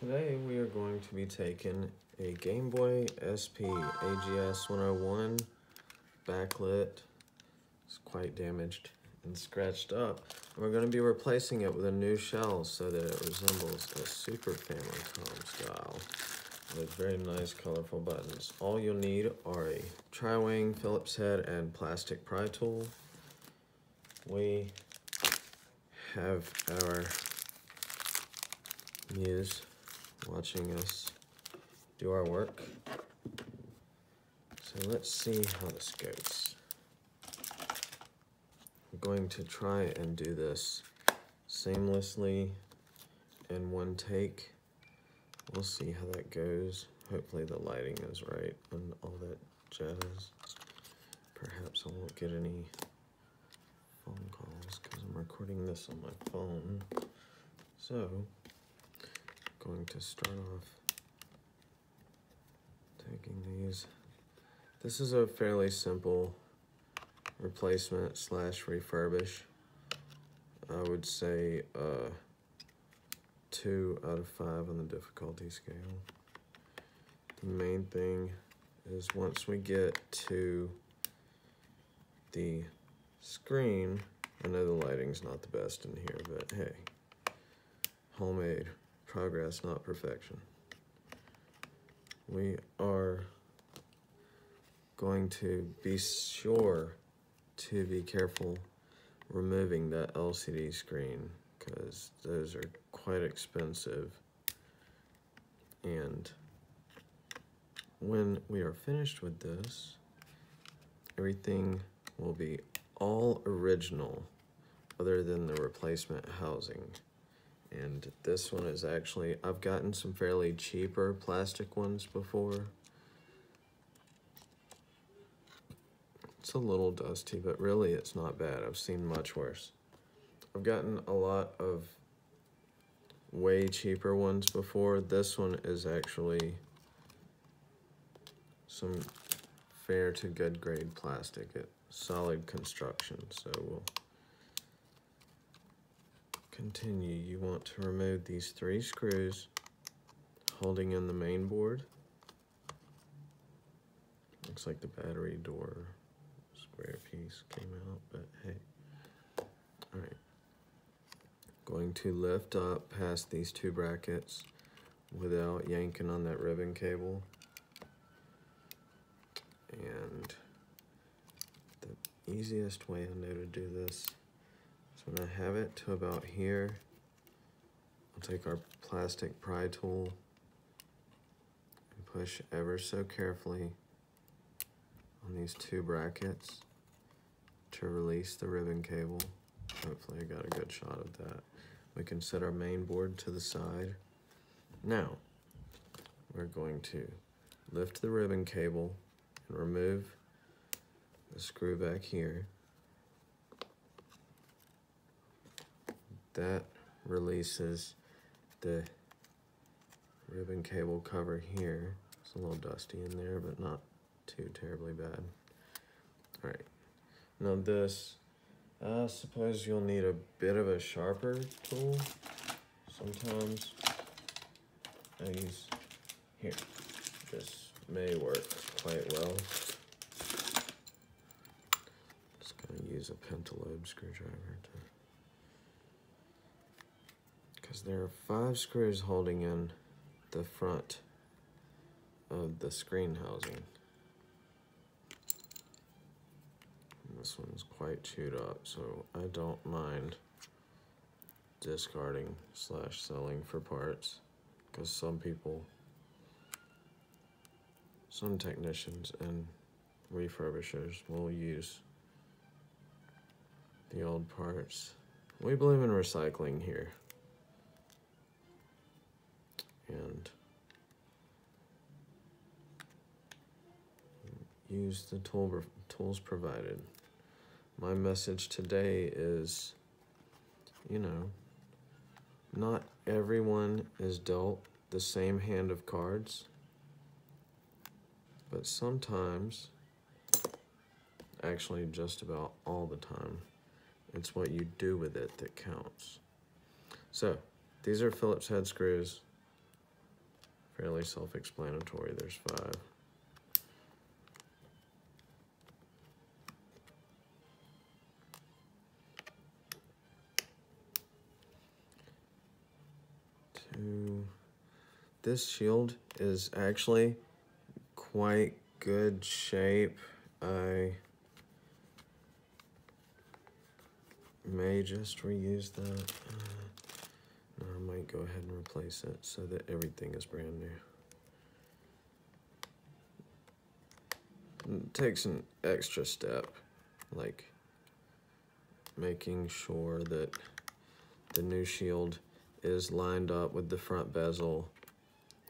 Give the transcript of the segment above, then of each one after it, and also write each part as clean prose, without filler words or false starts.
Today we are going to be taking a Gameboy SP AGS101 backlit. It's quite damaged and scratched up. We're going to be replacing it with a new shell so that it resembles a Super Famicom style with very nice colorful buttons. All you'll need are a tri-wing Phillips head and plastic pry tool. We have our muse watching us do our work. So let's see how this goes. I'm going to try and do this seamlessly in one take. We'll see how that goes. Hopefully the lighting is right and all that jazz. Perhaps I won't get any phone calls because I'm recording this on my phone. So, going to start off taking these. This is a fairly simple replacement slash refurbish. I would say 2 out of 5 on the difficulty scale. The main thing is once we get to the screen, I know the lighting's not the best in here, but hey, homemade. Progress, not perfection. We are going to be sure to be careful removing that LCD screen because those are quite expensive. And when we are finished with this, everything will be all original other than the replacement housing. And this one is actually, I've gotten some fairly cheaper plastic ones before. It's a little dusty, but really it's not bad. I've seen much worse. I've gotten a lot of way cheaper ones before. This one is actually some fair to good grade plastic. It's solid construction, so we'll continue. You want to remove these 3 screws holding in the main board. Looks like the battery door square piece came out, but hey. Alright. Going to lift up past these 2 brackets without yanking on that ribbon cable. And the easiest way I know to do this when I have it to about here, I'll take our plastic pry tool and push ever so carefully on these 2 brackets to release the ribbon cable. Hopefully I got a good shot of that. We can set our main board to the side. Now, we're going to lift the ribbon cable and remove the screw back here. That releases the ribbon cable cover here. It's a little dusty in there, but not too terribly bad. All right, now this, I suppose you'll need a bit of a sharper tool. Sometimes I use, here, this may work quite well. Just gonna use a pentalobe screwdriver to, because there are 5 screws holding in the front of the screen housing. And this one's quite chewed up, so I don't mind discarding slash selling for parts, because some people, some technicians and refurbishers will use the old parts. We believe in recycling here. And use the tools provided. My message today is, you know, not everyone is dealt the same hand of cards, but sometimes, actually just about all the time, it's what you do with it that counts. So, these are Phillips head screws. fairly self-explanatory. There's 5. This shield is actually quite good shape. I may just reuse that. No, I might go ahead and replace it so that everything is brand new. It takes an extra step, like making sure that the new shield is lined up with the front bezel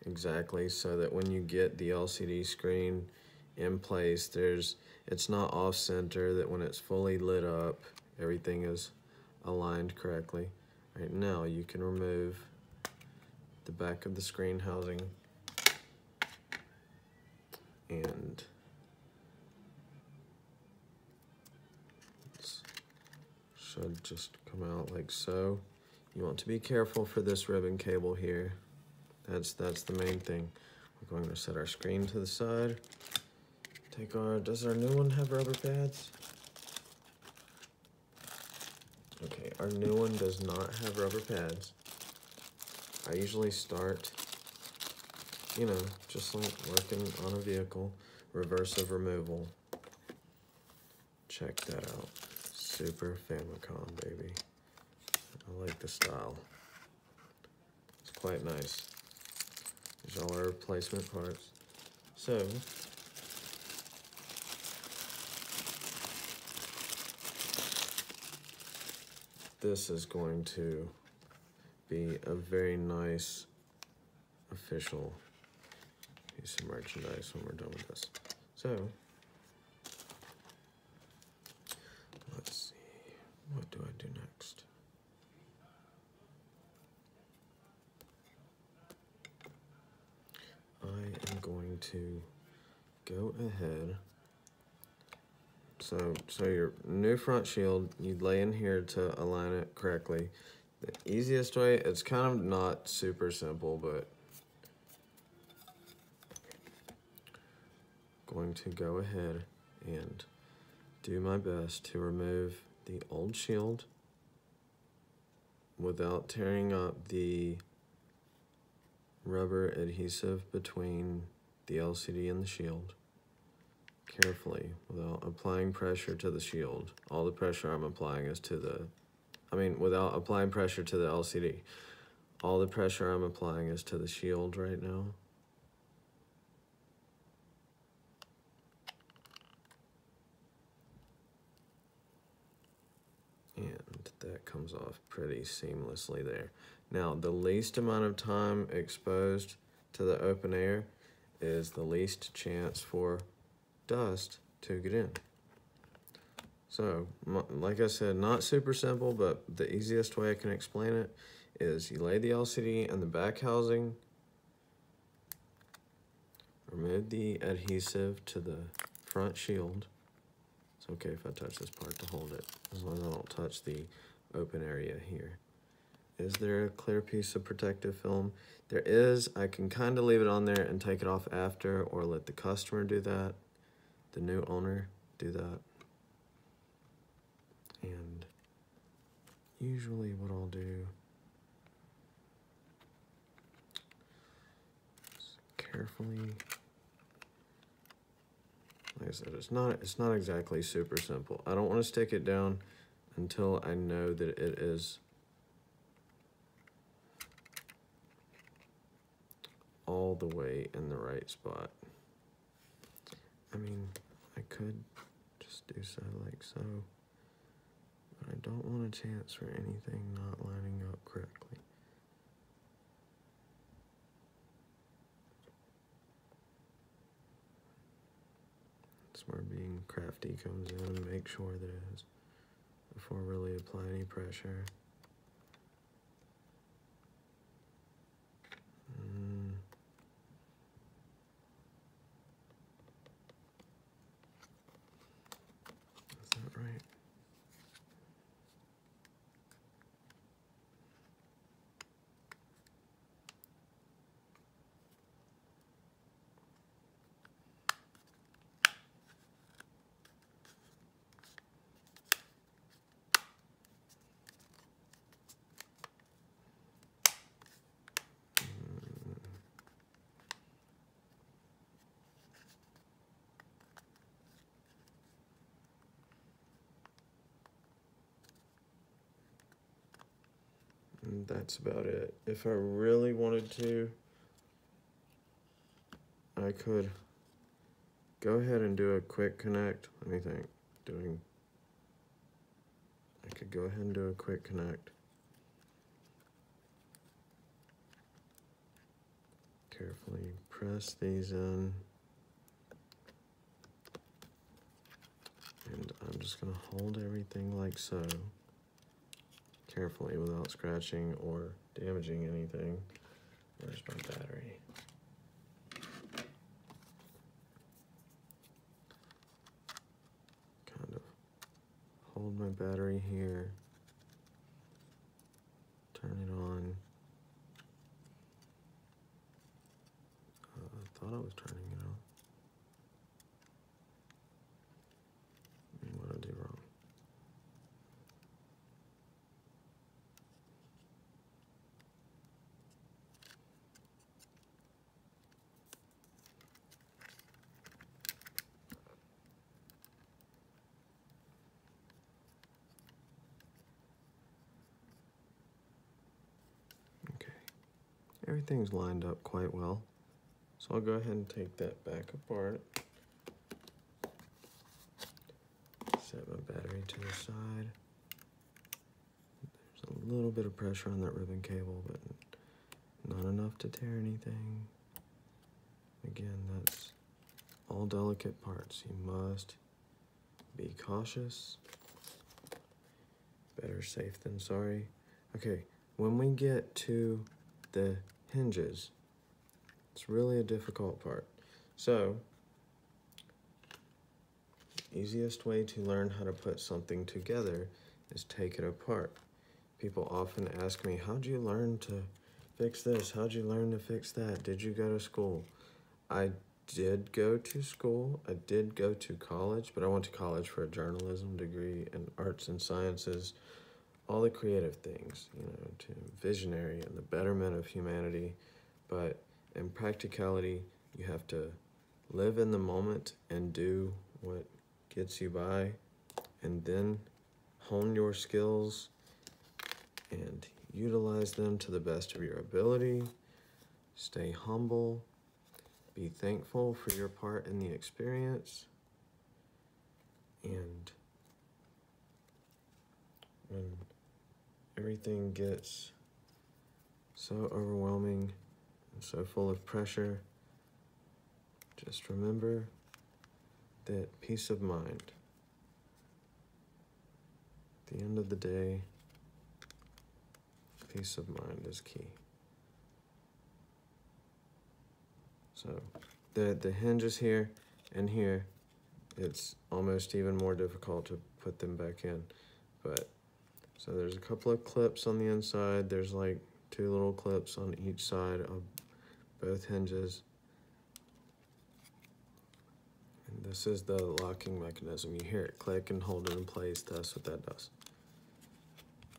exactly, so that when you get the LCD screen in place, it's not off center, that when it's fully lit up, everything is aligned correctly. Right now, you can remove the back of the screen housing, and it should just come out like so. You want to be careful for this ribbon cable here. That's the main thing. We're going to set our screen to the side. Does our new one have rubber pads? Okay, our new one does not have rubber pads. I usually start, you know, just like working on a vehicle, reversive removal. Check that out. Super Famicom, baby. I like the style. It's quite nice. There's all our replacement parts. So, this is going to be a very nice official piece of merchandise when we're done with this. So, let's see, what do I do next? I am going to go ahead. So your new front shield, you'd lay in here to align it correctly. The easiest way, it's kind of not super simple, but going to go ahead and do my best to remove the old shield without tearing up the rubber adhesive between the LCD and the shield. Carefully, without applying pressure to the shield. All the pressure I'm applying is without applying pressure to the LCD. All the pressure I'm applying is to the shield right now. And that comes off pretty seamlessly there. Now, the least amount of time exposed to the open air is the least chance for dust to get in. So, like I said, not super simple, but the easiest way I can explain it is you lay the LCD in the back housing, remove the adhesive to the front shield. It's okay if I touch this part to hold it, as long as I don't touch the open area here. Is there a clear piece of protective film? There is. I can kind of leave it on there and take it off after, or let the customer do that, the new owner do that. And usually what I'll do is carefully, like I said, it's not exactly super simple. I don't want to stick it down until I know that it is all the way in the right spot. I mean, I could just do so like so, but I don't want a chance for anything not lining up correctly. That's where being crafty comes in, and make sure that it is before really apply any pressure. Is that right? And that's about it. If I really wanted to, I could go ahead and do a quick connect. Let me think. I could go ahead and do a quick connect. Carefully press these in. And I'm just gonna hold everything like so. Carefully without scratching or damaging anything. Where's my battery? Kind of hold my battery here. Turn it on. I thought I was turning it on. What did I do wrong? Okay, everything's lined up quite well. So I'll go ahead and take that back apart. Set my battery to the side. There's a little bit of pressure on that ribbon cable, but not enough to tear anything. Again, that's all delicate parts. You must be cautious. Better safe than sorry. Okay, when we get to the hinges, it's really a difficult part. So, easiest way to learn how to put something together is take it apart. People often ask me, how'd you learn to fix this? How'd you learn to fix that? Did you go to school? I did go to school. I did go to college, but I went to college for a journalism degree in arts and sciences, all the creative things, you know, to visionary and the betterment of humanity. But in practicality, you have to live in the moment and do what gets you by, and then hone your skills and utilize them to the best of your ability. Stay humble. Be thankful for your part in the experience. And when everything gets so overwhelming and so full of pressure, just remember that peace of mind. At the end of the day, peace of mind is key. So the hinges here and here, it's almost even more difficult to put them back in. But so there's a couple of clips on the inside. There's like 2 little clips on each side of both hinges. And this is the locking mechanism. You hear it click and hold it in place. That's what that does.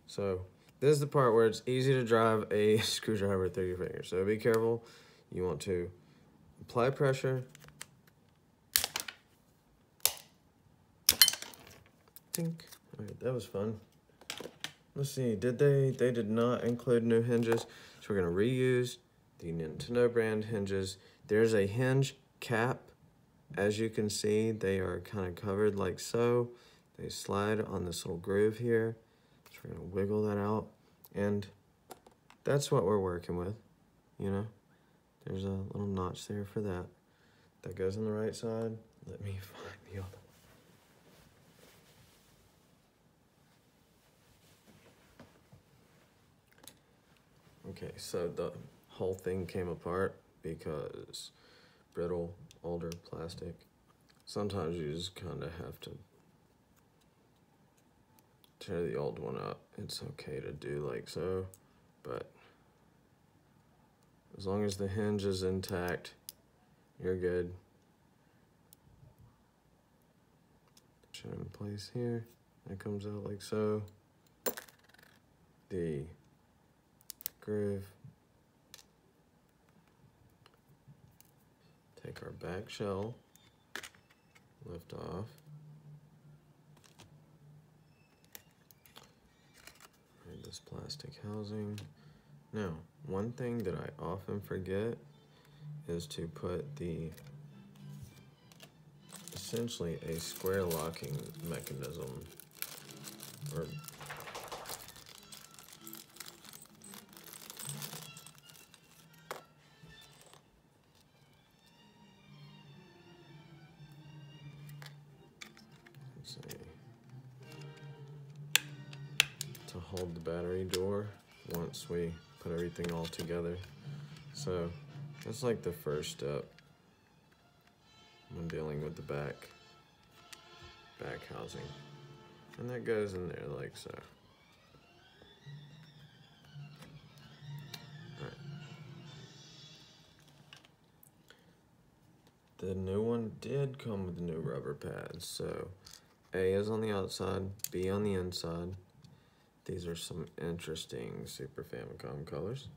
So this is the part where it's easy to drive a screwdriver through your fingers. So be careful. You want to apply pressure. Tink. All right, that was fun. Let's see, they did not include new hinges. So we're gonna reuse the Nintendo brand hinges. There's a hinge cap. As you can see, they are kind of covered like so. They slide on this little groove here. So we're gonna wiggle that out. And that's what we're working with, you know? There's a little notch there for that. That goes on the right side. Let me find the other. Okay, so the whole thing came apart because brittle, older plastic. Sometimes you just kind of have to tear the old one up. It's okay to do like so, but as long as the hinge is intact, you're good. Put it in place here. That comes out like so. The groove. Take our back shell, lift off. Right, the this plastic housing. Now, one thing that I often forget is to put essentially a square locking mechanism, or to hold the battery door once we put everything all together. So that's like the first step when dealing with the back housing. And that goes in there like so. Alright. The new one did come with new rubber pads, so A is on the outside, B on the inside. These are some interesting Super Famicom colors.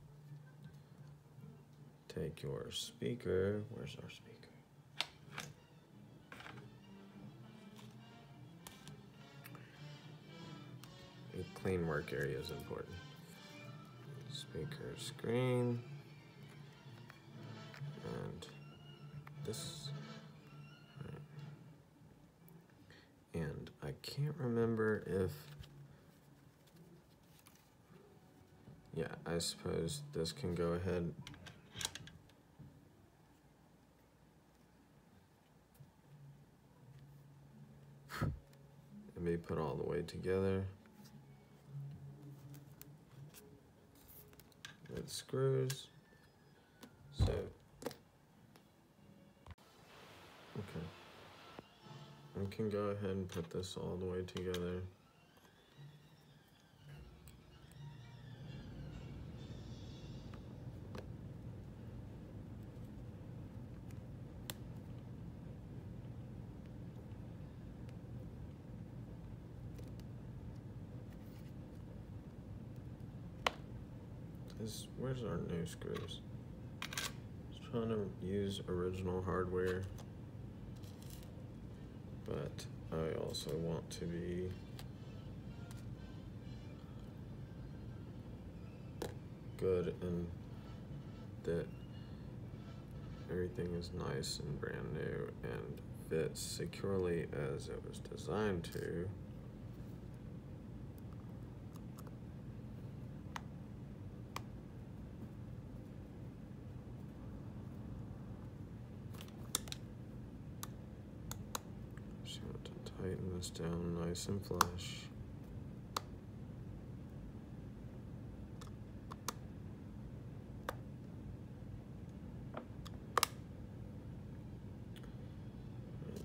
Take your speaker. Where's our speaker? A clean work area is important. Speaker screen. And this. Right. And I can't remember if... Yeah, I suppose this can go ahead. And be put all the way together with screws. So, okay. We can go ahead and put this all the way together. Where's our new screws? Just trying to use original hardware, but I also want to be good and that everything is nice and brand new and fits securely as it was designed to. Tighten this down nice and flush.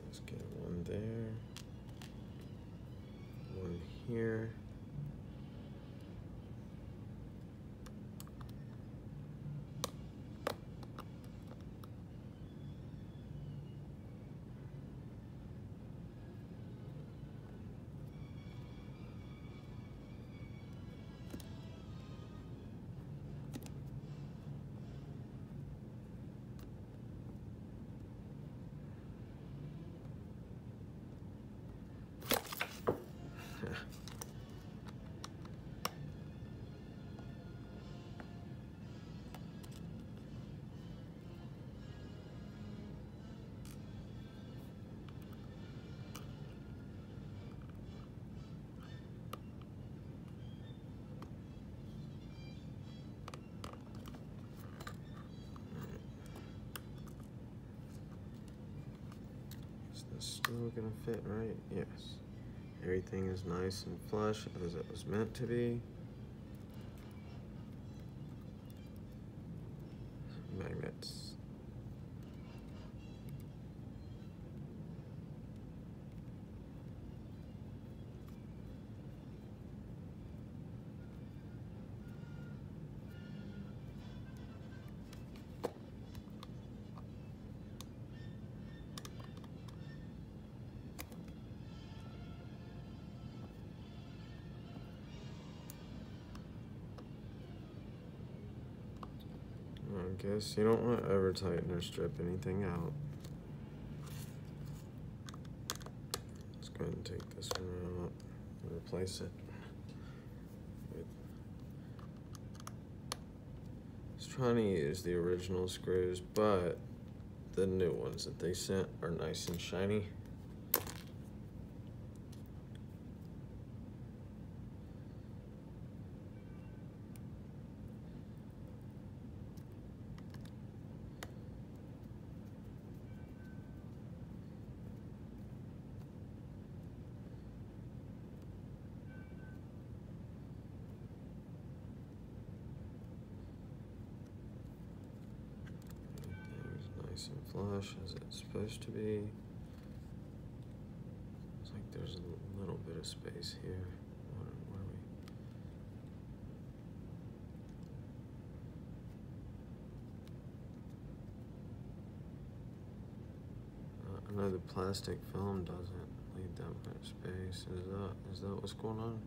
Let's get one there, one here. Still gonna fit right? Yes. Everything is nice and flush as it was meant to be. Magnets. I guess you don't want to over tighten or strip anything out. Let's go ahead and take this one out and replace it with trying to use the original screws, but the new ones that they sent are nice and shiny. Nice and flush as it's supposed to be. It's like there's a little bit of space here. What are we? I know the plastic film doesn't leave that much space. Is that what's going on?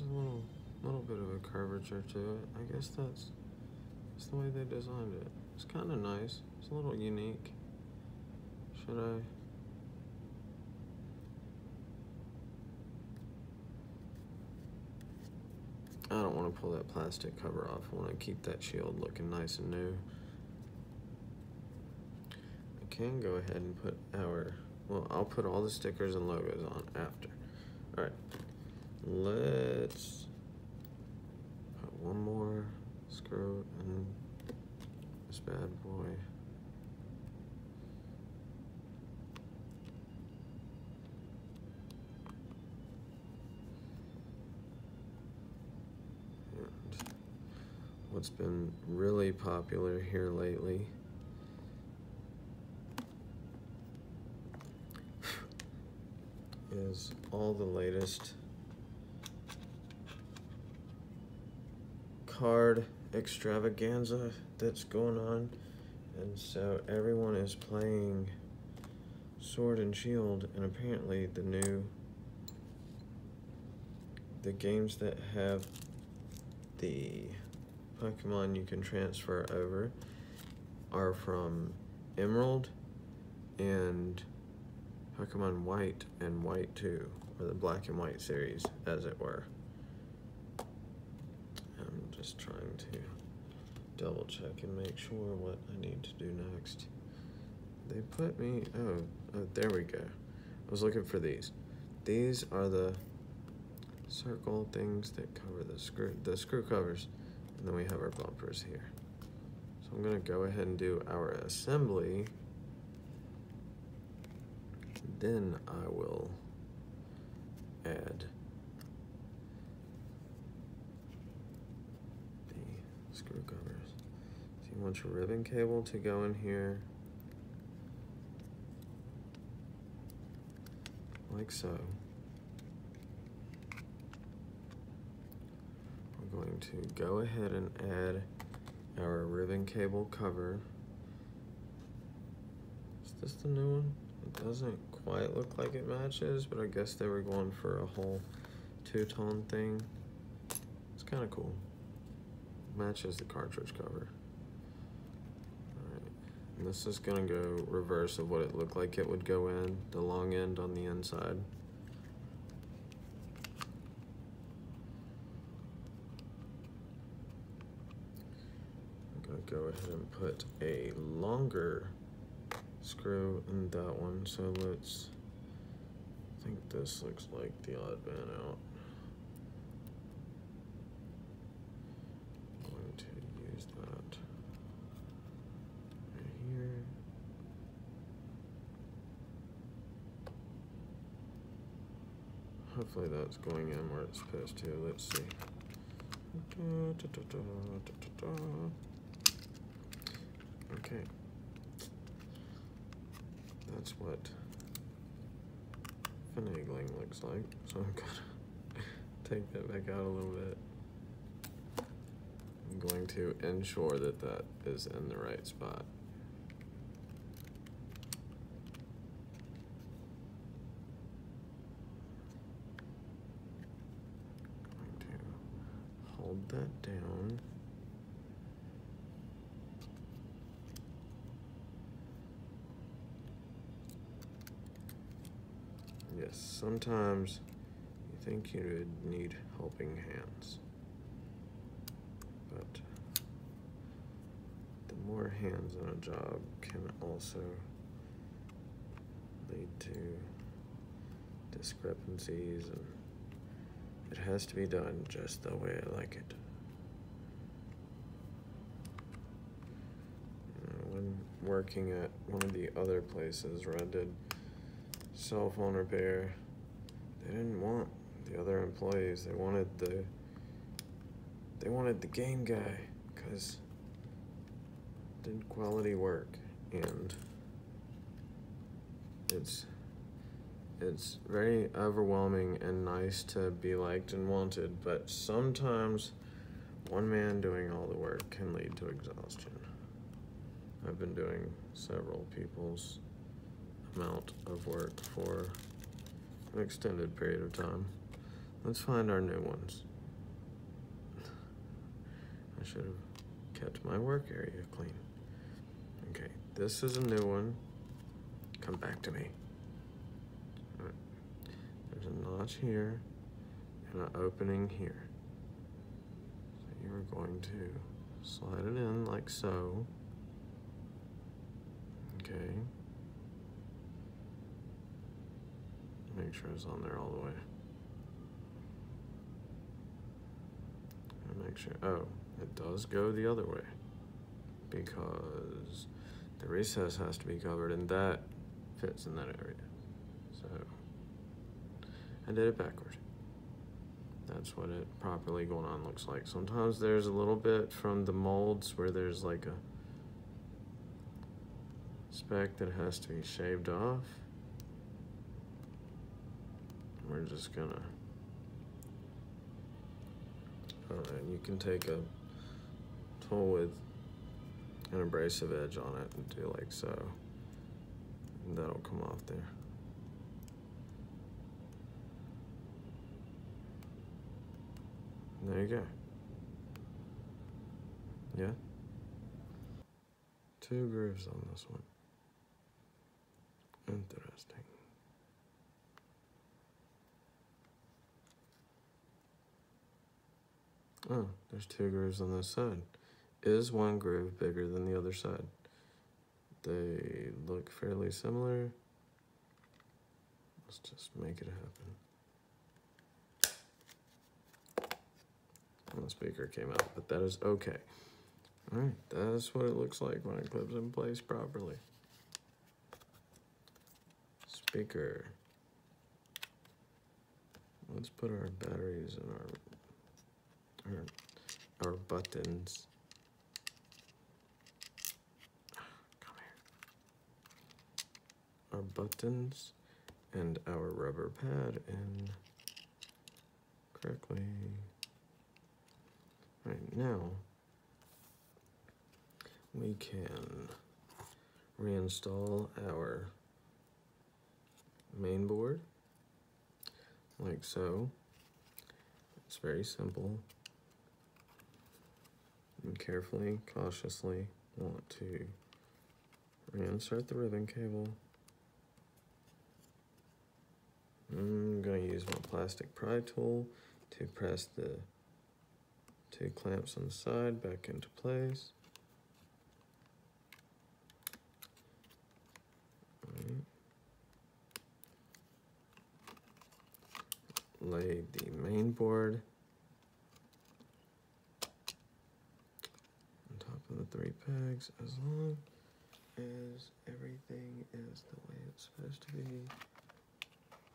A little bit of a curvature to it. I guess that's the way they designed it. It's kind of nice. It's a little unique. Should I don't want to pull that plastic cover off. I want to keep that shield looking nice and new. I can go ahead and put well, I'll put all the stickers and logos on after. All right, let's put one more screw in this bad boy. And what's been really popular here lately is all the latest card extravaganza that's going on, and so everyone is playing Sword and Shield, and apparently the games that have the Pokemon you can transfer over are from Emerald and Pokemon White and White 2, or the Black and White series, as it were. I'm just trying to double check and make sure what I need to do next. They put me, oh, there we go. I was looking for these. These are the circle things that cover the screw covers, and then we have our bumpers here. So I'm gonna go ahead and do our assembly. Then I will add the screw covers. So you want your ribbon cable to go in here, like so. We're going to go ahead and add our ribbon cable cover. Is this the new one? It doesn't quite look like it matches, but I guess they were going for a whole two-tone thing. It's kind of cool. Matches the cartridge cover. Alright, and this is gonna go reverse of what it looked like it would go in, the long end on the inside. I'm gonna go ahead and put a longer screw in that one, so let's, I think this looks like the odd man out. I'm going to use that right here. Hopefully that's going in where it's supposed to. Let's see. Okay. That's what finagling looks like. So I'm gonna take that back out a little bit. I'm going to ensure that that is in the right spot. Going to hold that down. sometimes you think you would need helping hands, but the more hands on a job can also lead to discrepancies, and it has to be done just the way I like it. When working at one of the other places where I did cell phone repair, they didn't want the other employees. They wanted the game guy because did quality work, and it's very overwhelming and nice to be liked and wanted, but sometimes one man doing all the work can lead to exhaustion. I've been doing several people's amount of work for an extended period of time. Let's find our new ones. I should have kept my work area clean. Okay, this is a new one. Come back to me. All right. There's a notch here and an opening here. So you're going to slide it in like so. Okay. Make sure it's on there all the way. And make sure, oh, it does go the other way because the recess has to be covered and that fits in that area. So I did it backward. That's what it properly going on looks like. Sometimes there's a little bit from the molds where there's like a speck that has to be shaved off. We're just gonna, and you can take a tool with an abrasive edge on it and do like so, and that'll come off there. And there you go. Yeah? 2 grooves on this one. Interesting. Oh, there's 2 grooves on this side. Is one groove bigger than the other side? They look fairly similar. Let's just make it happen. And the speaker came out, but that is okay. All right, that's what it looks like when it clips in place properly. Speaker. Let's put our batteries in our buttons. Come here. Our buttons and our rubber pad in correctly. Right now, we can reinstall our main board like so. It's very simple. And carefully, cautiously want to reinsert the ribbon cable. I'm going to use my plastic pry tool to press the 2 clamps on the side back into place. Lay the main board on top of the 3 pegs as long as everything is the way it's supposed to be.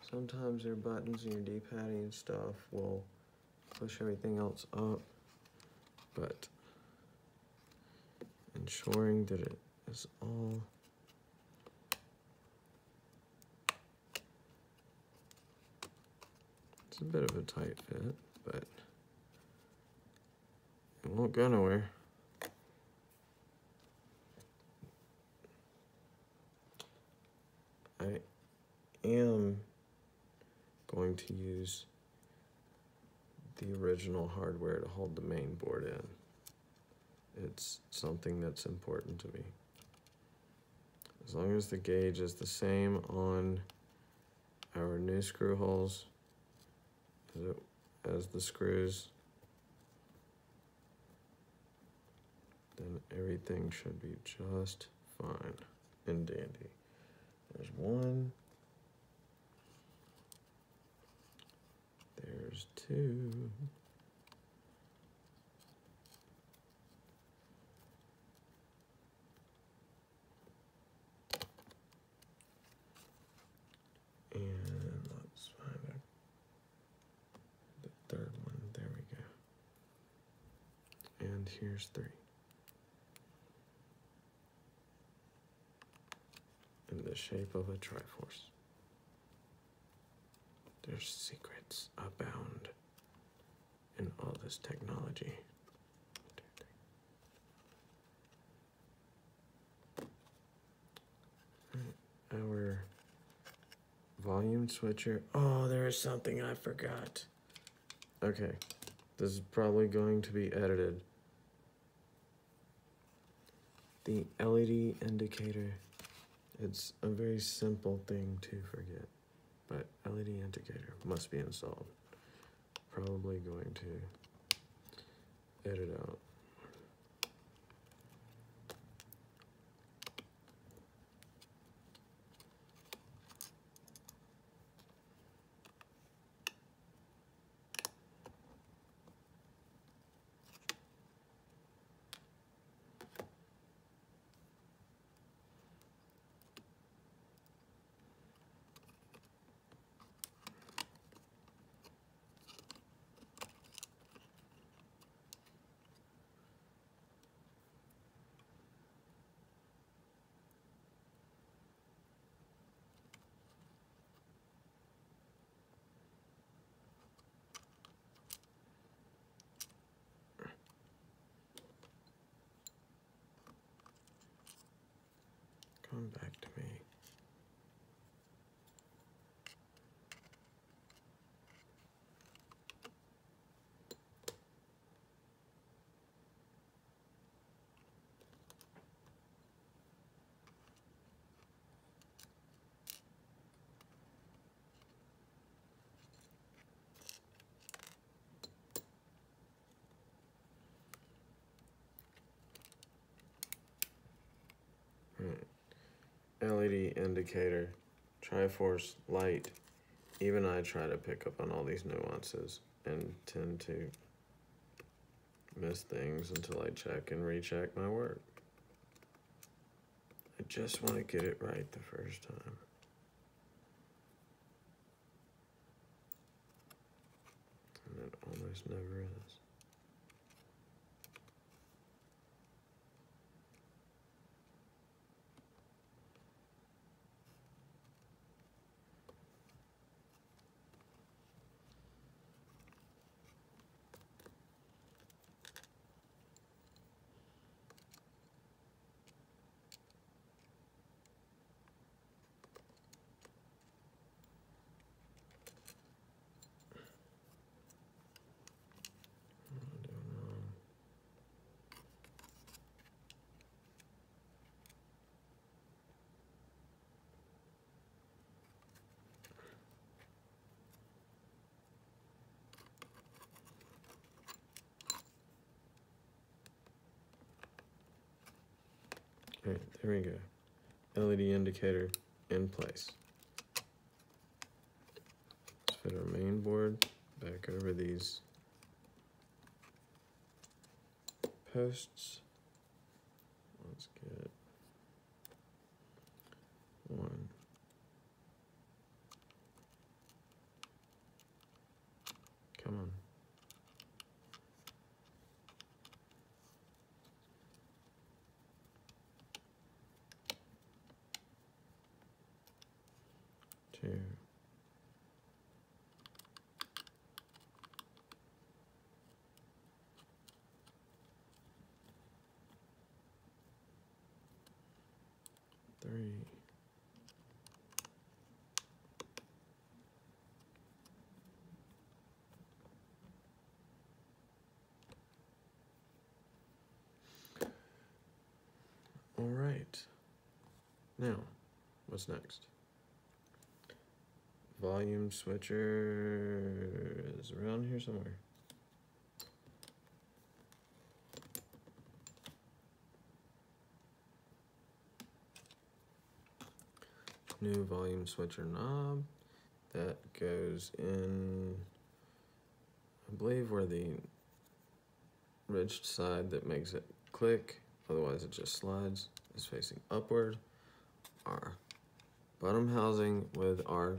Sometimes your buttons and your D-padding and stuff will push everything else up, but ensuring that it is all it's a bit of a tight fit, but it won't go nowhere. I am going to use the original hardware to hold the main board in. It's something that's important to me. As long as the gauge is the same on our new screw holes as the screws, then everything should be just fine and dandy. There's one. There's two. And let's find the third one. There we go. And here's three. In the shape of a Triforce. There's secrets abound in all this technology. Our volume switcher. Oh, there is something I forgot. Okay, this is probably going to be edited. The LED indicator. It's a very simple thing to forget, but LED indicator must be installed. Probably going to edit out. Come back to me. LED indicator, Triforce light. Even I try to pick up on all these nuances and tend to miss things until I check and recheck my work. I just want to get it right the first time. And it almost never is. All right, there we go. LED indicator in place. Let's fit our main board back over these posts. Let's get one. Come on. Two. Three. All right. Now, what's next? volume switcher is around here somewhere. New volume switcher knob that goes in, I believe, where the ridged side that makes it click, otherwise it just slides, is facing upward. Our bottom housing with our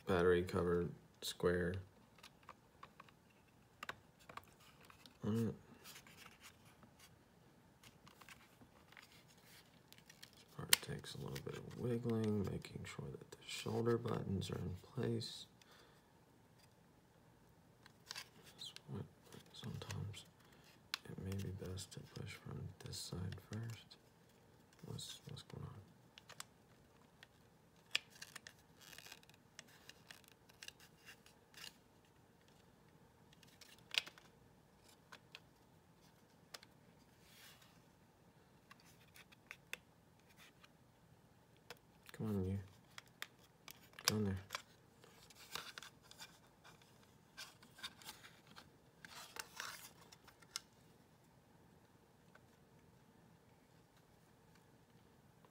battery covered square on it. This part takes a little bit of wiggling, making sure that the shoulder buttons are in place. Sometimes it may be best to push from this side first. What's going on? Come on, you. Go in there.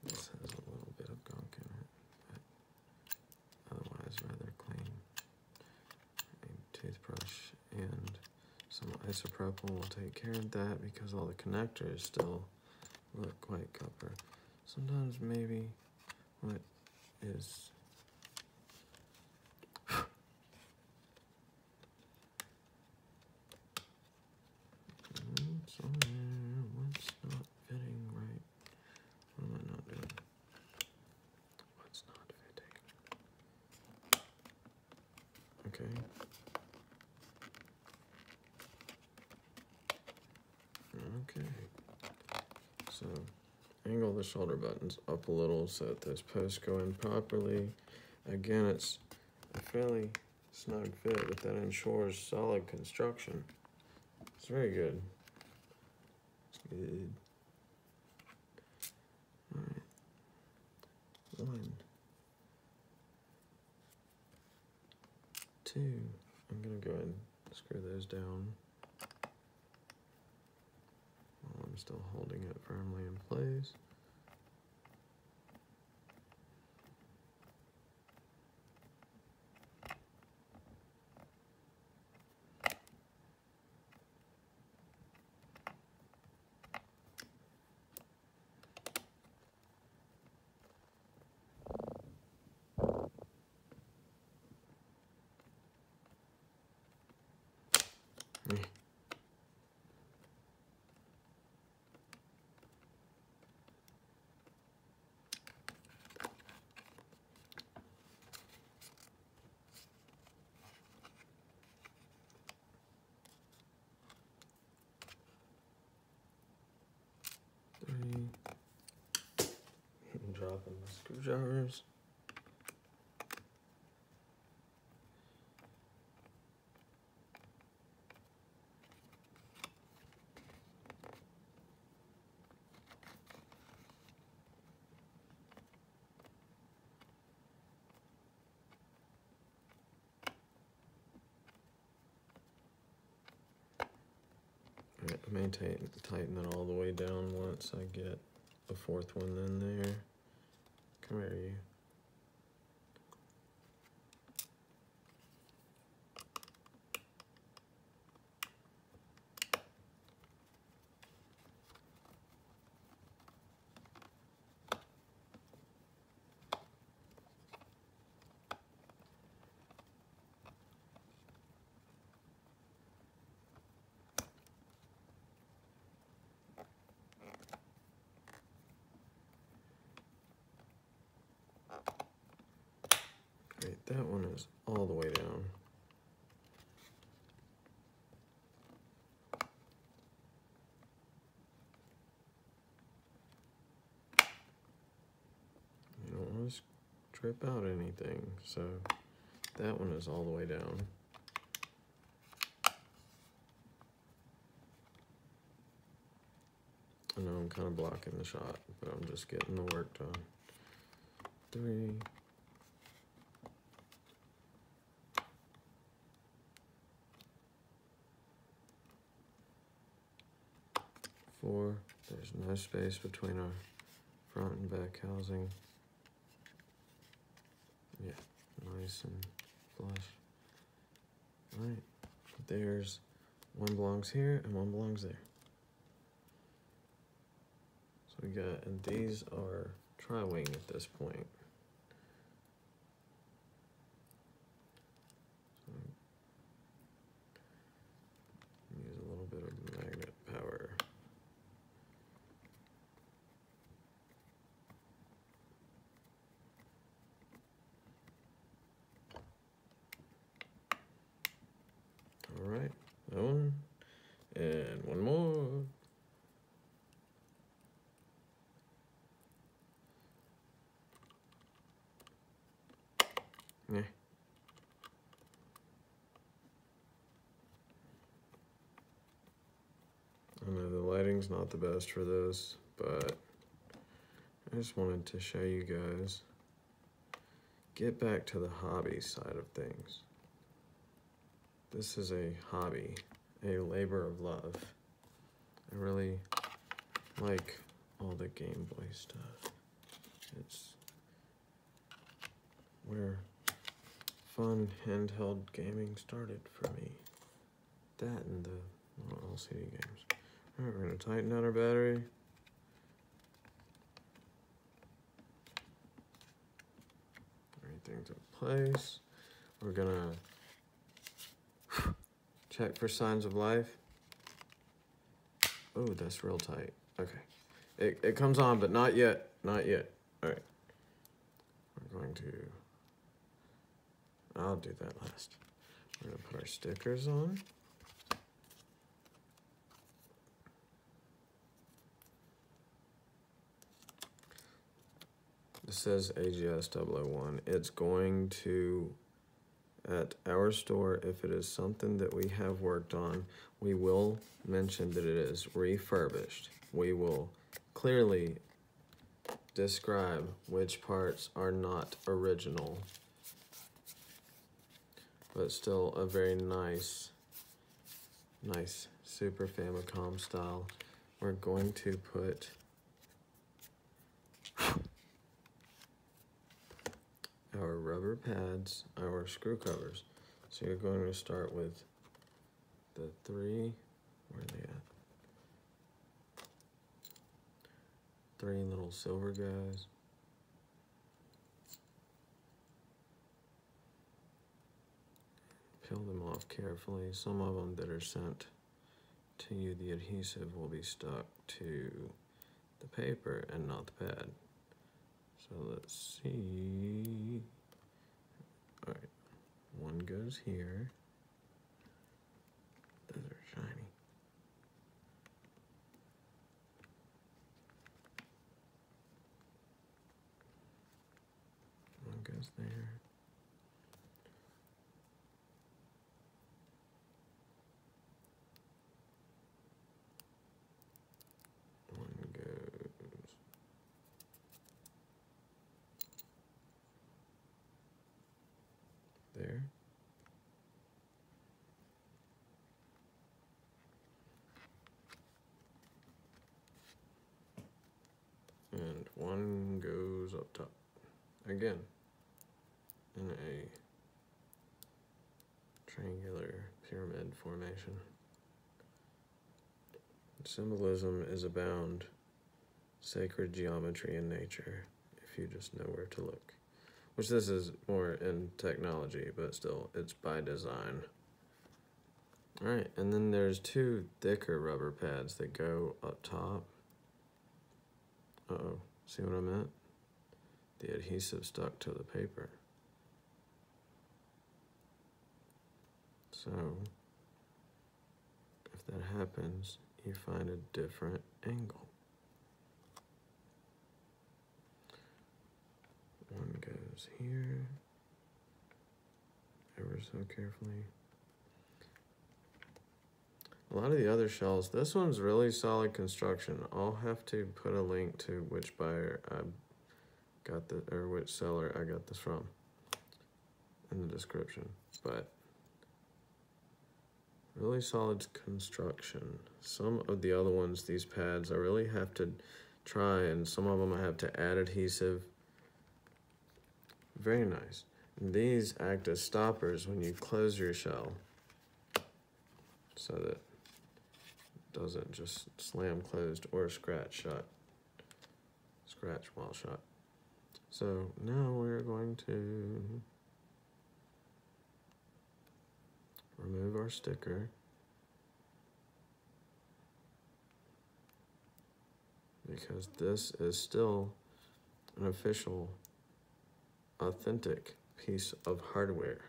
This has a little bit of gunk in it, but otherwise rather clean. A toothbrush and some isopropyl will take care of that because all the connectors still look quite copper. Sometimes maybe what is somewhere, what's not fitting right? What am I not doing? What's not fitting? Okay. Okay. So angle the shoulder buttons up a little so that those posts go in properly. Again, it's a fairly snug fit, but that ensures solid construction. It's very good. It's good. All right. 1, 2. I'm gonna go ahead and screw those down while I'm still holding it firmly in place. Dropping the screwdrivers. I may tighten it all the way down once I get a 4th one in there. Come here, you. Great, that one is all the way down. You don't want to strip out anything, so that one is all the way down. I know I'm kind of blocking the shot, but I'm just getting the work done. 3. 4. There's no space between our front and back housing. Yeah, nice and flush. All right, there's one belongs here and one belongs there. So we got, and these are tri-wing at this point. So use a little bit of magnet power. All right, that one, and one more. Yeah. I know the lighting's not the best for this, but I just wanted to show you guys. Get back to the hobby side of things. This is a hobby, a labor of love. I really like all the Gameboy stuff. It's where fun handheld gaming started for me. That and the little LCD games. All right, we're gonna tighten out our battery. Everything's in place. We're gonna check for signs of life. Oh, that's real tight. Okay. It comes on, but not yet. Not yet. All right. We're going to, I'll do that last. We're gonna put our stickers on. This says AGS101. It's going to, at our store, if it is something that we have worked on, we will mention that it is refurbished. We will clearly describe which parts are not original, but still a very nice Super Famicom style. We're going to put our rubber pads, our screw covers. So you're going to start with the 3, where are they at? 3 little silver guys. Peel them off carefully. Some of them that are sent to you, the adhesive will be stuck to the paper and not the pad. So let's see. All right, one goes here. Those are shiny. One goes there. One goes there. And one goes up top. Again, in a triangular pyramid formation. Symbolism is abound, sacred geometry in nature, if you just know where to look. Which this is more in technology, but still, it's by design. All right, and then there's 2 thicker rubber pads that go up top. Uh-oh, see what I meant? The adhesive stuck to the paper. So, if that happens, you find a different angle. One goes here, ever so carefully. A lot of the other shells, this one's really solid construction. I'll have to put a link to which buyer I got the, or which seller I got this from in the description. But Really solid construction. Some of the other ones, these pads, I really have to try, and some of them I have to add adhesive. Very nice. And these act as stoppers when you close your shell, so that it doesn't just slam closed or scratch while shut. So now we're going to remove our sticker. Because this is still an official, authentic piece of hardware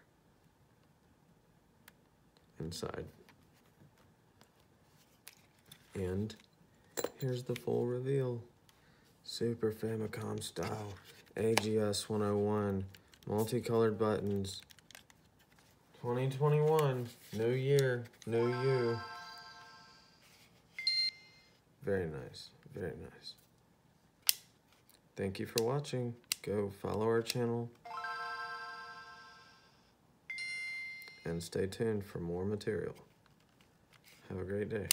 inside. And here's the full reveal. Super Famicom style, AGS101, multicolored buttons. 2021, new year, new you. Very nice, very nice. Thank you for watching. Go follow our channel and stay tuned for more material. Have a great day.